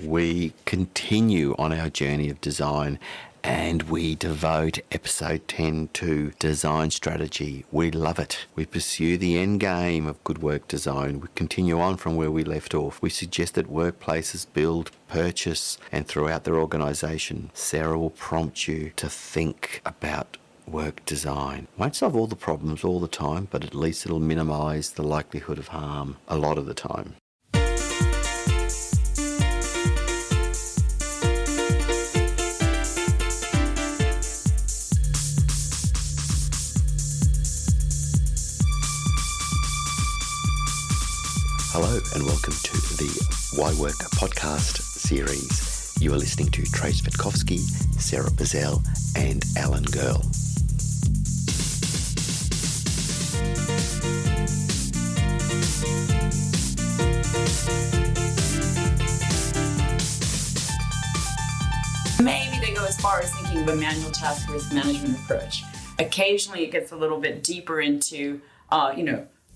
We continue on our journey of design and we devote episode 10 to design strategy. We love it. We pursue the end game of good work design. We continue on from where we left off. We suggest that workplaces build, purchase, and throughout their organisation, Sarah will prompt you to think about work design. Won't solve all the problems all the time, but at least it'll minimise the likelihood of harm a lot of the time. Hello and welcome to the Why Work podcast series. You are listening to Trace Vitkovsky, Sarah Bazell and Alan Girl. Maybe they go as far as thinking of a manual task risk management approach. Occasionally it gets a little bit deeper into,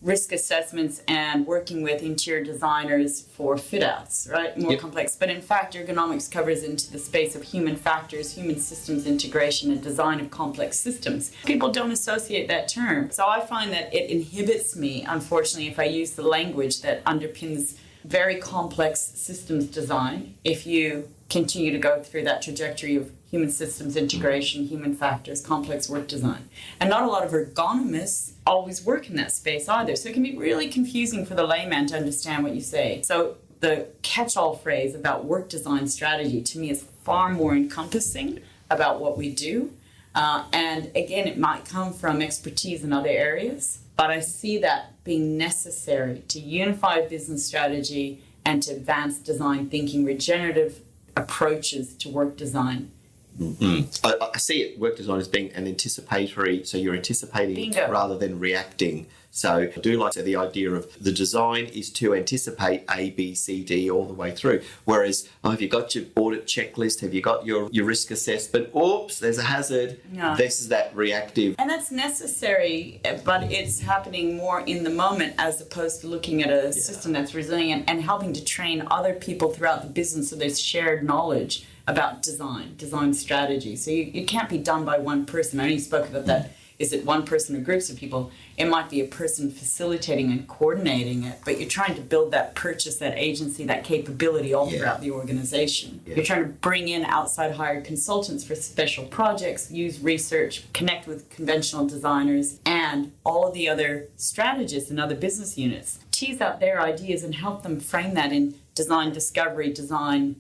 risk assessments and working with interior designers for fit-outs, right? More complex. But in fact, ergonomics covers into the space of human factors, human systems integration, and design of complex systems. People don't associate that term. So I find that it inhibits me, unfortunately, if I use the language that underpins very complex systems design, if you continue to go through that trajectory of human systems integration, human factors, complex work design. And not a lot of ergonomists always work in that space either. So it can be really confusing for the layman to understand what you say. So the catch-all phrase about work design strategy to me is far more encompassing about what we do. And again, it might come from expertise in other areas, but I see that being necessary to unify business strategy and to advance design thinking, regenerative approaches to work design. I see it, work design, as being an anticipatory, so you're anticipating rather than reacting. So I do like the idea of the design is to anticipate A, B, C, D all the way through. Whereas, have you got your audit checklist? Have you got your risk assessment? Oops, there's a hazard. Yeah. This is that reactive. And that's necessary, but it's happening more in the moment as opposed to looking at a system that's resilient and helping to train other people throughout the business so there's shared knowledge about design strategy. So you can't be done by one person. I know you spoke about that. Is it one person or groups of people? It might be a person facilitating and coordinating it, but you're trying to build that purchase, that agency, that capability all throughout the organization. You're trying to bring in outside hired consultants for special projects, use research, connect with conventional designers, and all of the other strategists and other business units. Tease out their ideas and help them frame that in design discovery, design,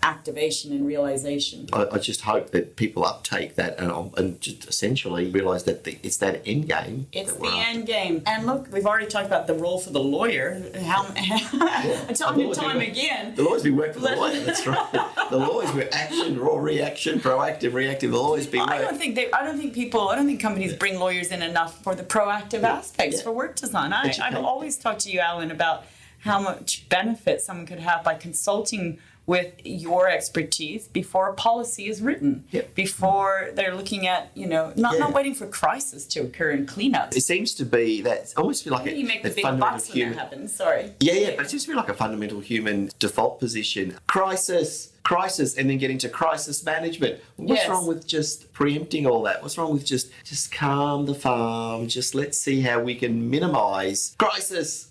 activation and realization. I just hope that people uptake that and just essentially realise that it's that end game. It's the end game. And look, we've already talked about the role for the lawyer. Time and time again. There'll always be work for the lawyer, that's right. There'll always be action, raw reaction, proactive, reactive. There'll always be work. I don't think companies bring lawyers in enough for the proactive aspects for work design. I always talk to you, Alan, about how much benefit someone could have by consulting with your expertise before a policy is written, before they're looking at, not waiting for crisis to occur and cleanups. It seems to be that almost feel like you make the big bucks when that happens. Sorry. Yeah, but it seems to be like a fundamental human default position. Crisis, and then get into crisis management. What's wrong with just preempting all that? What's wrong with just calm the farm? Just let's see how we can minimise crisis.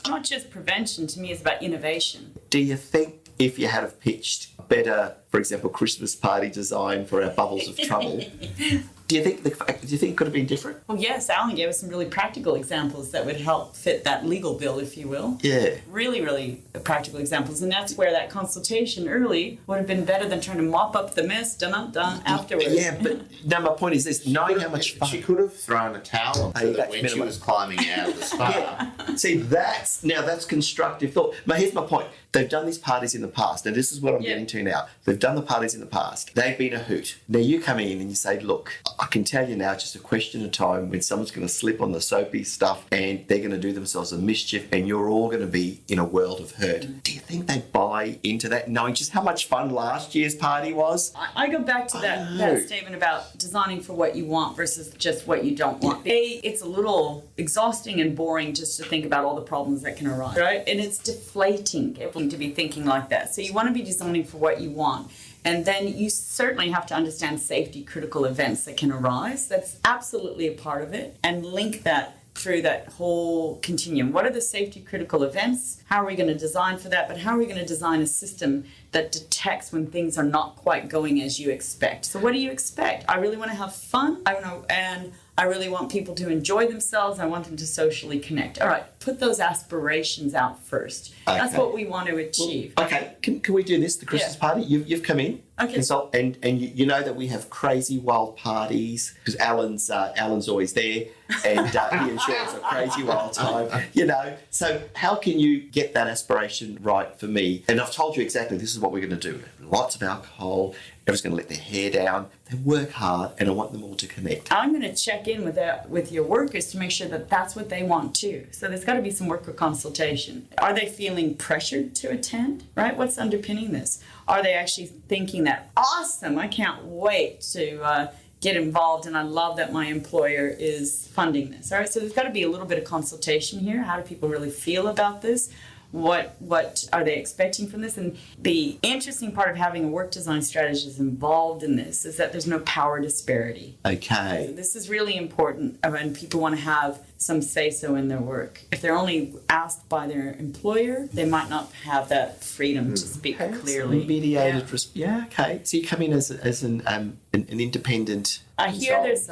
Not just prevention, to me, it's about innovation. Do you think if you had have pitched better, for example, Christmas party design for our bubbles of trouble, do you think it could have been different? Well, yes, Alan gave us some really practical examples that would help fit that legal bill, if you will. Yeah. Really, really practical examples. And that's where that consultation early would have been better than trying to mop up the mess done afterwards. Yeah, but no, my point is this, knowing how much fun. She could have thrown a towel on so that when she was climbing out of the spa. See, that's constructive thought. But here's my point. They've done these parties in the past. Now, this is what I'm getting to now. They've done the parties in the past. They've been a hoot. Now, you come in and you say, look, I can tell you now, it's just a question of time when someone's going to slip on the soapy stuff and they're going to do themselves a mischief and you're all going to be in a world of hurt. Do you think they buy into that, knowing just how much fun last year's party was? I go back to that statement about designing for what you want versus just what you don't want. It's a little exhausting and boring just to think about all the problems that can arise, right? And it's deflating. people to be thinking like that. So you want to be designing for what you want. And then you certainly have to understand safety critical events that can arise. That's absolutely a part of it. And link that through that whole continuum. What are the safety critical events? How are we going to design for that? But how are we going to design a system that detects when things are not quite going as you expect? So what do you expect? I really want to have fun. And I really want people to enjoy themselves. I want them to socially connect. All right, put those aspirations out first. Okay. That's what we want to achieve. Well, okay, can we do this? The Christmas party. You've come in. Okay. Consult, and you know that we have crazy wild parties because Alan's always there, and he ensures a crazy wild time. You know, so how can you get that aspiration right for me? And I've told you exactly this is what we're going to do. Lots of alcohol. Everyone's going to let their hair down. They work hard, and I want them all to connect. I'm going to check in with your workers to make sure that that's what they want too. So there's got to be some worker consultation. Are they feeling pressured to attend? Right? What's underpinning this? Are they actually thinking that, awesome, I can't wait to get involved, and I love that my employer is funding this. All right, so there's got to be a little bit of consultation here. How do people really feel about this? What are they expecting from this? And the interesting part of having a work design strategist involved in this is that there's no power disparity. Okay. So this is really important when people want to have some say-so in their work. If they're only asked by their employer, they might not have that freedom to speak clearly. Mediated. Yeah. Okay. So you come in as an independent. I hear there's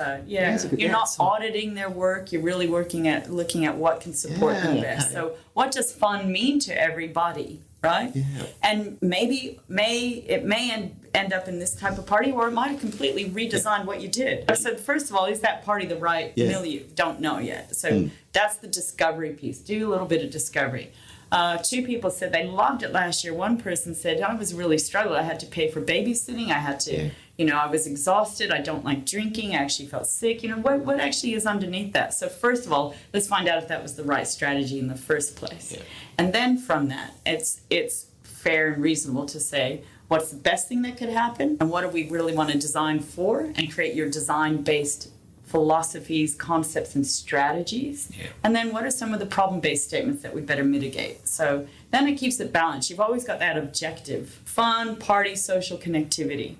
you're not auditing their work. You're really looking at what can support them best. So what does fun mean to everybody, right? Yeah. And maybe it may end up in this type of party, or it might have completely redesigned what you did. So first of all, is that party the right milieu? Don't know yet. So that's the discovery piece. Do a little bit of discovery. 2 people said they loved it last year. One person said, I was really struggling. I had to pay for babysitting. I had to, I was exhausted. I don't like drinking. I actually felt sick. What actually is underneath that? So first of all, let's find out if that was the right strategy in the first place. Yeah. And then from that, it's fair and reasonable to say, what's the best thing that could happen? And what do we really want to design for? And create your design-based philosophies, concepts, and strategies. Yeah. And then what are some of the problem-based statements that we better mitigate? So then it keeps it balanced. You've always got that objective. Fun, party, social connectivity.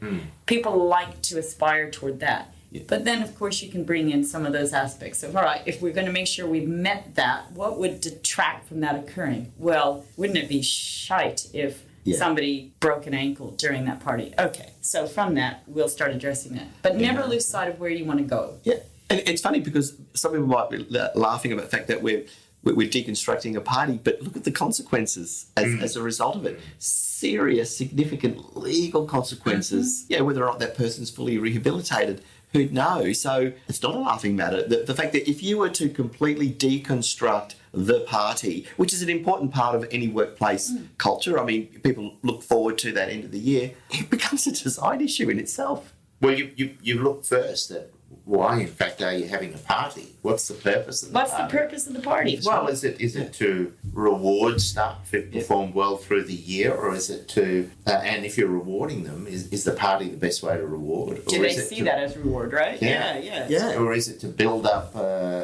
People like to aspire toward that. Yeah. But then, of course, you can bring in some of those aspects of, all right, if we're going to make sure we've met that, what would detract from that occurring? Well, wouldn't it be shite if somebody broke an ankle during that party? Okay, so from that, we'll start addressing that. But never lose sight of where you want to go. Yeah, and it's funny because some people might be laughing about the fact that we're deconstructing a party, but look at the consequences as a result of it. Serious, significant legal consequences. Yeah, whether or not that person's fully rehabilitated, who'd know? So it's not a laughing matter. The fact that if you were to completely deconstruct the party, which is an important part of any workplace culture, I mean, people look forward to that end of the year, it becomes a design issue in itself. Well, you look first at why, in fact, are you having a party? What's the purpose of the party? What's the purpose of the party? Well, is it to reward staff who performed well through the year, or is it to, and if you're rewarding them, is the party the best way to reward? Do they see that as reward, right? Yeah. Or is it to build up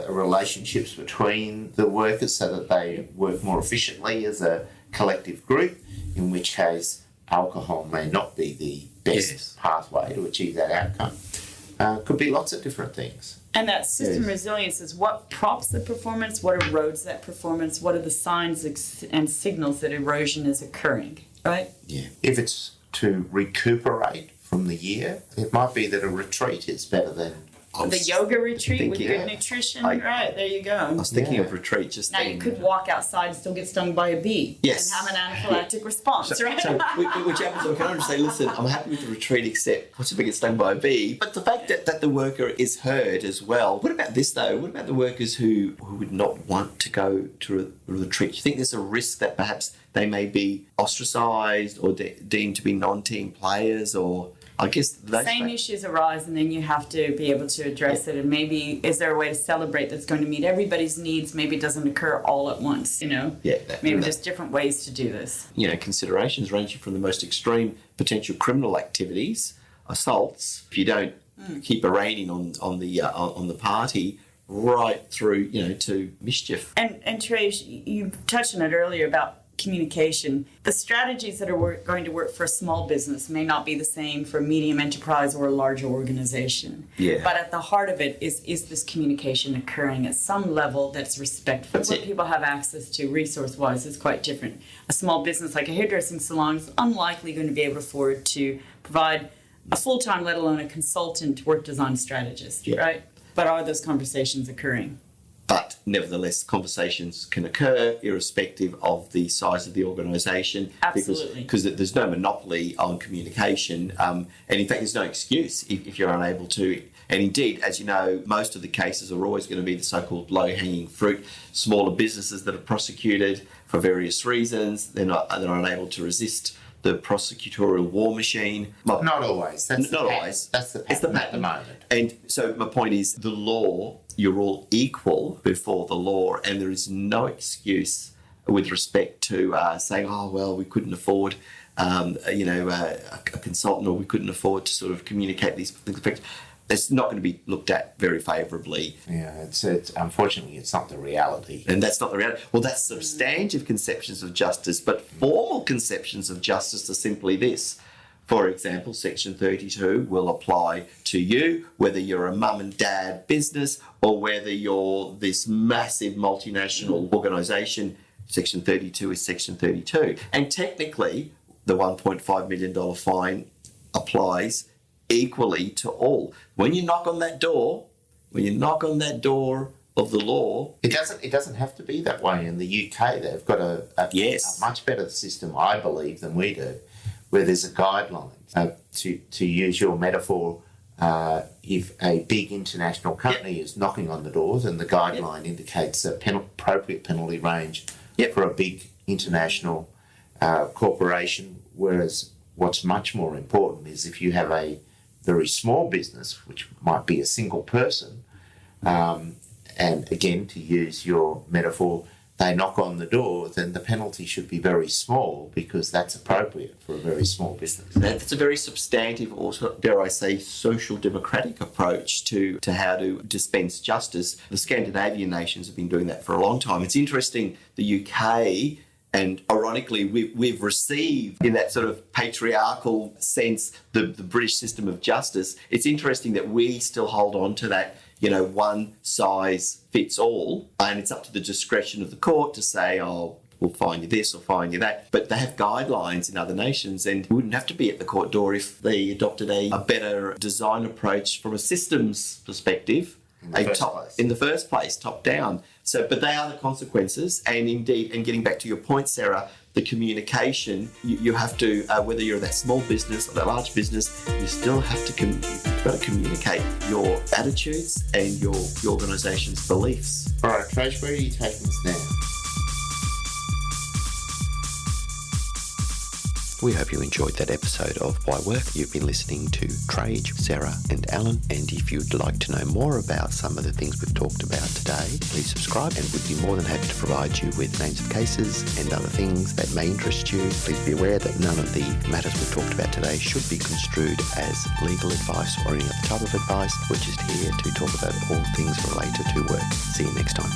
relationships between the workers so that they work more efficiently as a collective group, in which case alcohol may not be the best pathway to achieve that outcome? Could be lots of different things. And that system resilience is what props the performance, what erodes that performance, what are the signs and signals that erosion is occurring, right? Yeah. If it's to recuperate from the year, it might be that a retreat is better than the yoga retreat with good nutrition. Right, there you go. I was thinking of retreat just now. You could walk outside and still get stung by a bee. Yes. And have an anaphylactic response, right? So which happens, I can just say, listen, I'm happy with the retreat, except what's if I get stung by a bee? But the fact that the worker is heard as well. What about this, though? What about the workers who would not want to go to a retreat? Do you think there's a risk that perhaps they may be ostracised or deemed to be non-team players, or... I guess those same issues arise, and then you have to be able to address it. And maybe is there a way to celebrate that's going to meet everybody's needs? Maybe it doesn't occur all at once. Maybe there's different ways to do this. Considerations ranging from the most extreme potential criminal activities, assaults. If you don't keep a rein on the party, right through to mischief. And Therese, you touched on it earlier about communication. The strategies that are going to work for a small business may not be the same for a medium enterprise or a larger organization. Yeah. But at the heart of it is this communication occurring at some level that's respectful? That's what it. people have access to resource-wise is quite different. A small business like a hairdressing salon is unlikely going to be able to afford to provide a full-time, let alone a consultant work design strategist, Yeah. right? But are those conversations occurring? But nevertheless, conversations can occur irrespective of the size of the organisation. Absolutely. Because there's no monopoly on communication. And in fact, there's no excuse if you're unable to. And indeed, as you know, most of the cases are always going to be the so-called low-hanging fruit, smaller businesses that are prosecuted for various reasons. They're unable to resist the prosecutorial war machine. Not always. That's Not the pattern. always. That's the pattern, It's the at the pattern. moment. And so my point is, the law, you're all equal before the law, and there is no excuse with respect to saying, oh, well, we couldn't afford, a consultant, or we couldn't afford to sort of communicate these things. It's not going to be looked at very favourably. Yeah, it's unfortunately it's not the reality. And that's not the reality. Well, that's substantive conceptions of justice, but formal conceptions of justice are simply this. For example, Section 32 will apply to you, whether you're a mum and dad business or whether you're this massive multinational organisation. Section 32 is Section 32. And technically, the $1.5 million fine applies equally to all. When you knock on that door of the law, It doesn't have to be that way. In the UK, they've got a much better system, I believe, than we do, where there's a guideline. To use your metaphor, if a big international company is knocking on the door, then the guideline indicates a appropriate penalty range for a big international corporation, whereas what's much more important is if you have a very small business, which might be a single person, and again, to use your metaphor, they knock on the door, then the penalty should be very small because that's appropriate for a very small business. that's a very substantive, or dare I say, social democratic approach to how to dispense justice. The Scandinavian nations have been doing that for a long time. It's interesting, the UK, and ironically, we've received, in that sort of patriarchal sense, the British system of justice. It's interesting that we still hold on to that, one size fits all, and it's up to the discretion of the court to say, oh, we'll fine you this or fine you that. But they have guidelines in other nations, and we wouldn't have to be at the court door if they adopted a better design approach from a systems perspective. In the first place, top down. So, but they are the consequences, and indeed, and getting back to your point, Sarah, the communication, you have to, whether you're that small business or that large business, you still have to you've got to communicate your attitudes and your organisation's beliefs. All right, Trace, where are you taking us now? We hope you enjoyed that episode of Why Work. You've been listening to Trage, Sarah and Alan, and if you'd like to know more about some of the things we've talked about today, please subscribe, and we'd be more than happy to provide you with names of cases and other things that may interest you. Please be aware that none of the matters we've talked about today should be construed as legal advice or any other type of advice. We're just here to talk about all things related to work. See you next time.